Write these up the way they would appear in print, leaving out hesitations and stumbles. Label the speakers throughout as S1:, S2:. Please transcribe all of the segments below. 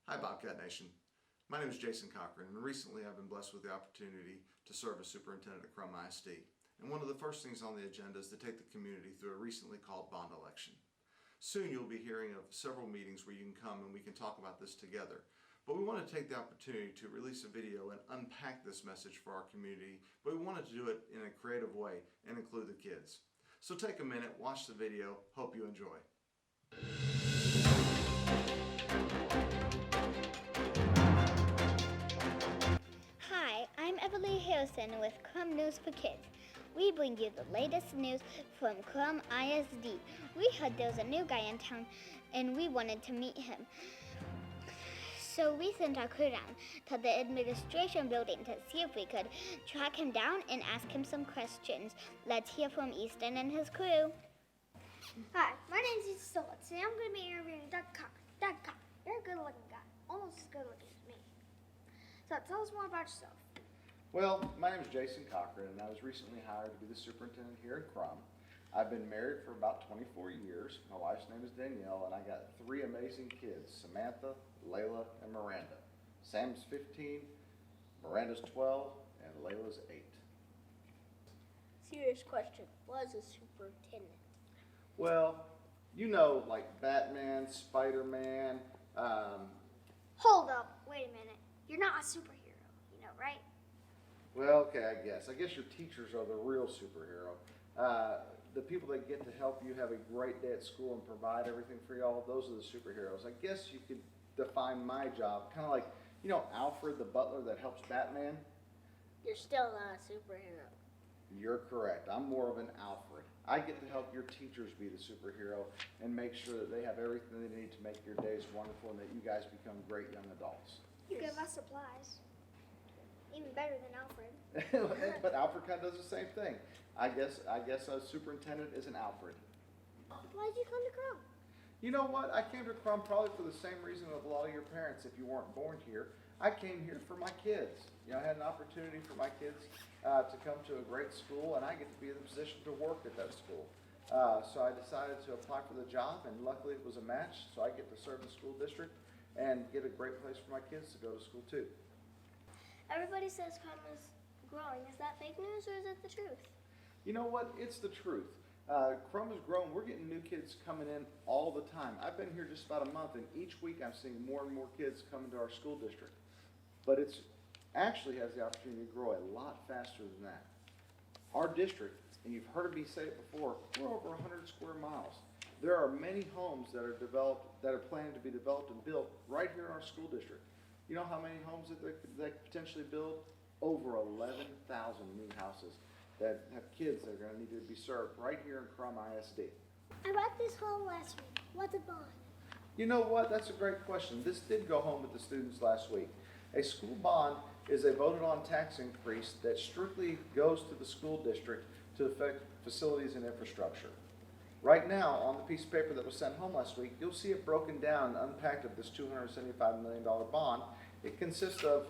S1: Hi Bobcat Nation. My name is Jason Cochran, and recently I've been blessed with the opportunity to serve as superintendent at Krum ISD. And one of the first things on the agenda is to take the community through a recently called bond election. Soon you'll be hearing of several meetings where you can come and we can talk about this together. But we want to take the opportunity to release a video and unpack this message for our community, but we wanted to do it in a creative way and include the kids. So take a minute, watch the video, hope you enjoy.
S2: Hi, I'm Emily Harrison with Krum News for Kids. We bring you the latest news from Krum ISD. We heard there was a new guy in town and we wanted to meet him. So we sent our crew down to the administration building to see if we could track him down and ask him some questions. Let's hear from Easton and his crew.
S3: Hi, my name is Easton Stoltz. Today I'm going to be interviewing Doug Cochran. Doug Cochran, you're a good-looking guy, almost as good-looking as me. So tell us more about yourself.
S1: Well, my name is Jason Cochran, and I was recently hired to be the superintendent here at Krum. I've been married for about 24 years. My wife's name is Danielle, and I got 3 amazing kids, Samantha, Layla, and Miranda. Sam's 15, Miranda's 12, and Layla's 8.
S3: Serious question. What is a superintendent?
S1: Well, you know, like Batman, Spider-Man.
S3: Hold up. Wait a minute. You're not a superhero, you know, right?
S1: Well, okay, I guess your teachers are the real superhero. The people that get to help you have a great day at school and provide everything for y'all, those are the superheroes. I guess you could define my job kind of like, you know, Alfred the butler that helps Batman?
S3: You're still not a superhero.
S1: You're correct. I'm more of an Alfred. I get to help your teachers be the superhero and make sure that they have everything they need to make your days wonderful and that you guys become great young adults.
S3: You give us supplies. Even better than Alfred.
S1: But Alfred kind of does the same thing. I guess a superintendent is an Alfred.
S3: Why did you come to Krum?
S1: You know what? I came to Krum probably for the same reason of a lot of your parents if you weren't born here. I came here for my kids. You know, I had an opportunity for my kids to come to a great school, and I get to be in the position to work at that school. So I decided to apply for the job, and luckily it was a match, so I get to serve the school district and get a great place for my kids to go to school too.
S3: Everybody says Krum is growing. Is that fake news or is it the truth?
S1: You know what? It's the truth. Krum has grown. We're getting new kids coming in all the time. I've been here just about a month, and each week I'm seeing more and more kids come into our school district. But it's actually has the opportunity to grow a lot faster than that. Our district, and you've heard me say it before, we're over 100 square miles. There are many homes that are developed, that are planned to be developed and built right here in our school district. You know how many homes that they could potentially build? Over 11,000 new houses that have kids that are going to need to be served right here in Krum ISD.
S3: I bought this home last week. What's a bond?
S1: You know what? That's a great question. This did go home with the students last week. A school bond is a voted on tax increase that strictly goes to the school district to affect facilities and infrastructure. Right now, on the piece of paper that was sent home last week, you'll see it broken down and unpacked of this $275 million bond. It consists of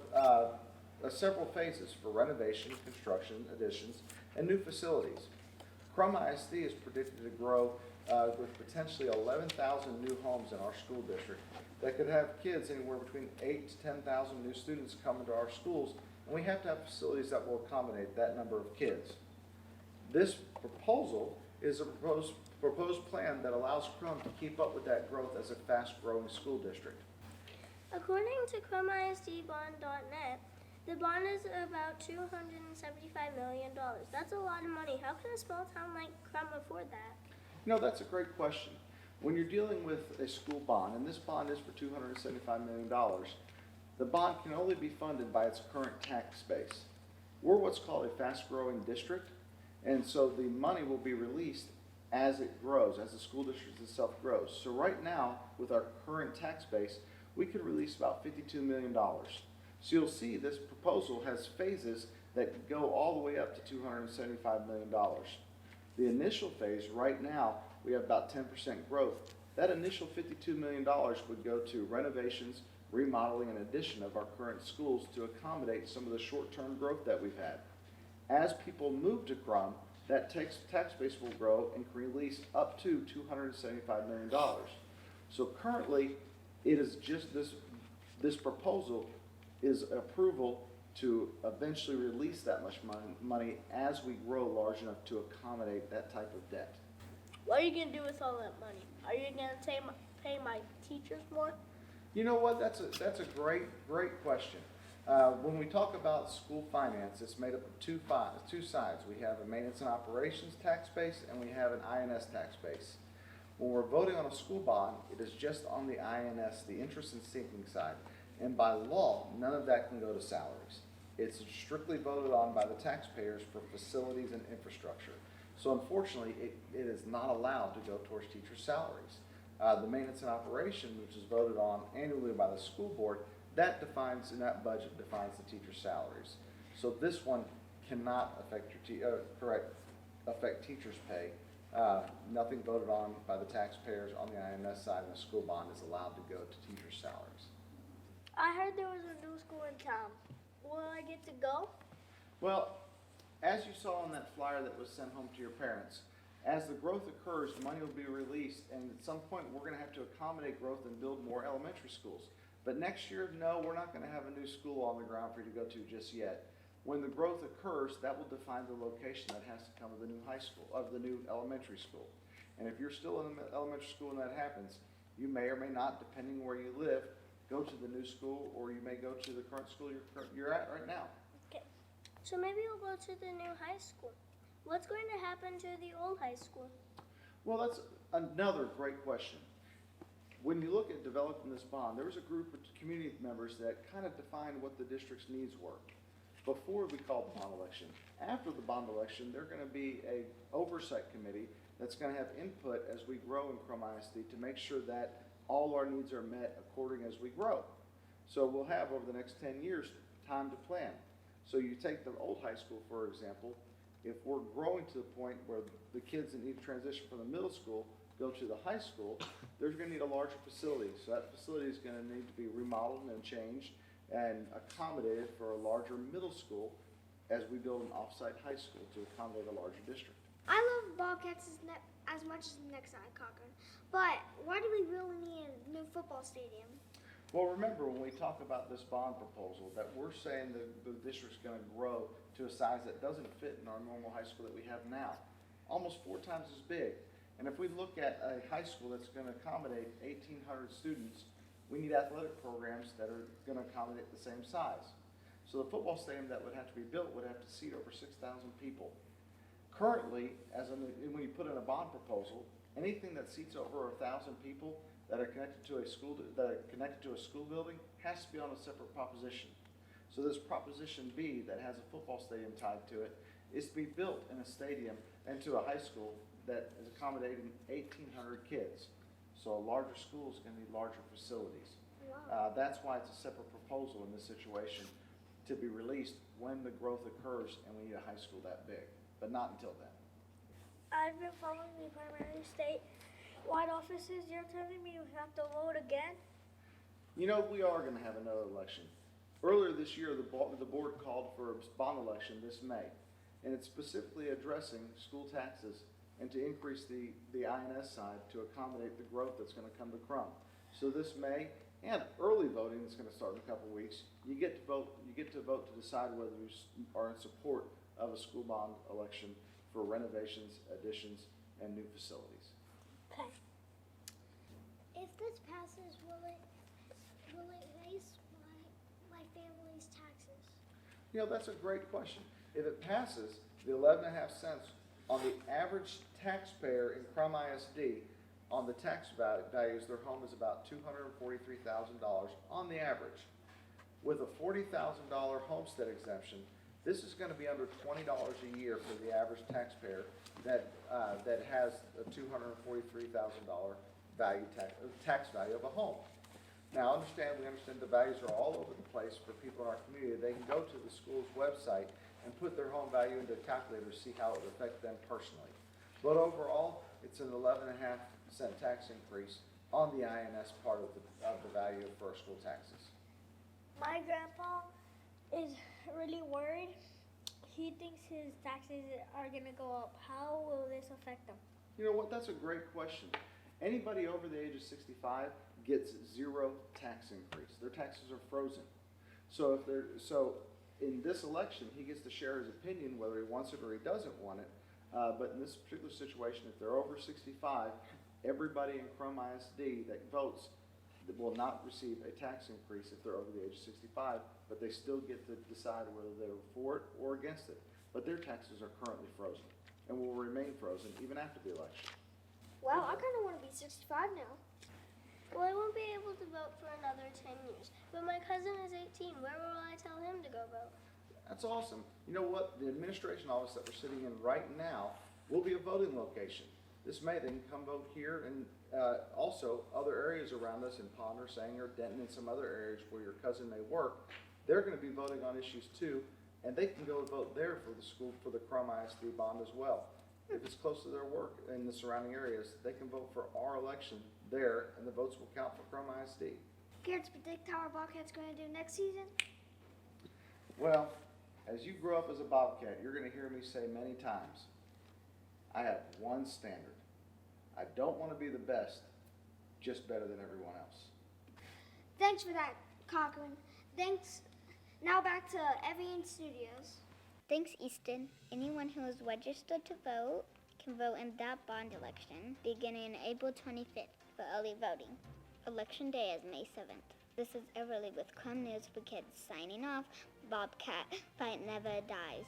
S1: several phases for renovation, construction, additions, and new facilities. Krum ISD is predicted to grow with potentially 11,000 new homes in our school district that could have kids anywhere between 8,000 to 10,000 new students coming to our schools, and we have to have facilities that will accommodate that number of kids. This proposal is a proposed plan that allows Krum to keep up with that growth as a fast-growing school district.
S3: According to KrumISDBond.net, the bond is about $275 million. That's a lot of money. How can a small town like Krum afford that?
S1: You know, that's a great question. When you're dealing with a school bond, and this bond is for $275 million, the bond can only be funded by its current tax base. We're what's called a fast-growing district, and so the money will be released as it grows, as the school district itself grows. So right now, with our current tax base, we could release about $52 million. So you'll see this proposal has phases that go all the way up to $275 million. The initial phase, right now, we have about 10% growth. That initial $52 million would go to renovations, remodeling, and addition of our current schools to accommodate some of the short-term growth that we've had. As people move to Krum, that tax base will grow and can release up to $275 million. So currently, it is just this This proposal is approval to eventually release that much money as we grow large enough to accommodate that type of debt.
S3: What are you going to do with all that money? Are you going to pay my teachers more?
S1: You know what? That's a great question. When we talk about school finance, it's made up of two sides. We have a maintenance and operations tax base, and we have an INS tax base. When we're voting on a school bond, it is just on the INS, the interest and sinking side. And by law, none of that can go to salaries. It's strictly voted on by the taxpayers for facilities and infrastructure. So unfortunately, it is not allowed to go towards teachers' salaries. The maintenance and operation, which is voted on annually by the school board, that defines, in that budget, defines the teachers' salaries. So this one cannot affect affect teachers' pay. Nothing voted on by the taxpayers on the INS side of the school bond is allowed to go to teachers' salaries.
S3: I heard there was a new school in town. Will I get to go?
S1: Well, as you saw on that flyer that was sent home to your parents, as the growth occurs, money will be released, and at some point we're going to have to accommodate growth and build more elementary schools. But next year, no, we're not going to have a new school on the ground for you to go to just yet. When the growth occurs, that will define the location that has to come of the new high school, of the new elementary school. And if you're still in the elementary school and that happens, you may or may not, depending where you live, go to the new school, or you may go to the current school you're at right now.
S3: Okay. So maybe you'll go to the new high school. What's going to happen to the old high school?
S1: Well, that's another great question. When you look at developing this bond, there was a group of community members that kind of defined what the district's needs were before we called the bond election. After the bond election, there's going to be a oversight committee that's going to have input as we grow in Krum ISD to make sure that all our needs are met according as we grow. So we'll have, over the next 10 years, time to plan. So you take the old high school, for example. If we're growing to the point where the kids that need to transition from the middle school go to the high school, they're going to need a larger facility. So that facility is going to need to be remodeled and changed and accommodated for a larger middle school as we build an off-site high school to accommodate a larger district.
S4: I love bobcats as much as the next Cochran, but why do we really need a new football stadium?
S1: Well, remember, when we talk about this bond proposal, that we're saying that the district's going to grow to a size that doesn't fit in our normal high school that we have now, almost 4 times as big. And if we look at a high school that's going to accommodate 1,800 students, we need athletic programs that are going to accommodate the same size. So the football stadium that would have to be built would have to seat over 6,000 people. Currently, when you put in a bond proposal, anything that seats over 1,000 people that are connected to a school building has to be on a separate proposition. So this Proposition B that has a football stadium tied to it is to be built in a stadium and to a high school that is accommodating 1,800 kids. So a larger school is going to need larger facilities.
S4: Wow.
S1: That's why it's a separate proposal in this situation to be released when the growth occurs and we need a high school that big, but not until then.
S3: I've been following the primary statewide offices. You're telling me you have to vote again?
S1: You know, we are going to have another election. Earlier this year, the board called for a bond election this May, and it's specifically addressing school taxes and to increase the INS side to accommodate the growth that's going to come to Krum. So this May, and early voting is going to start in a couple of weeks, you get to vote to decide whether you are in support of a school bond election for renovations, additions, and new facilities.
S3: Okay.
S4: If this passes, will it raise my family's taxes?
S1: You know, that's a great question. If it passes, the 11.5 cents on the average taxpayer in Krum ISD on the tax values, their home is about $243,000 on the average. With a $40,000 homestead exemption, this is going to be under $20 a year for the average taxpayer that has a $243,000 tax value of a home. Now, we understand the values are all over the place for people in our community. They can go to the school's website and put their home value into a calculator to see how it would affect them personally. But overall, it's an 11.5% tax increase on the INS part of the value for our school taxes.
S3: My grandpa is really worried. He thinks his taxes are going to go up. How will this affect him?
S1: You know what? That's a great question. Anybody over the age of 65 gets 0 tax increase. Their taxes are frozen. So in this election, he gets to share his opinion whether he wants it or he doesn't want it. But in this particular situation, if they're over 65, everybody in Krum ISD that votes will not receive a tax increase if they're over the age of 65, but they still get to decide whether they're for it or against it. But their taxes are currently frozen and will remain frozen even after the election.
S4: Wow, I kind of want to be 65 now.
S3: Well, I won't be able to vote for another 10 years. But my cousin is 18. Where will I tell him to go vote?
S1: That's awesome. You know what? The administration office that we're sitting in right now will be a voting location. This May, they can come vote here, and also other areas around us in Ponder, Sanger, Denton, and some other areas where your cousin may work. They're going to be voting on issues too, and they can go vote there for the school, for the Krum ISD bond as well. If it's close to their work in the surrounding areas, they can vote for our election there, and the votes will count for Krum ISD.
S4: Care to predict how our Bobcats going to do next season?
S1: Well, as you grow up as a Bobcat, you're going to hear me say many times, I have one standard. I don't want to be the best, just better than everyone else.
S4: Thanks for that, Cochran. Thanks. Now back to Evian Studios.
S2: Thanks, Easton. Anyone who is registered to vote can vote in that bond election beginning April 25th for early voting. Election day is May 7th. This is Everly with Krum News for Kids signing off. Bobcat, fight never dies.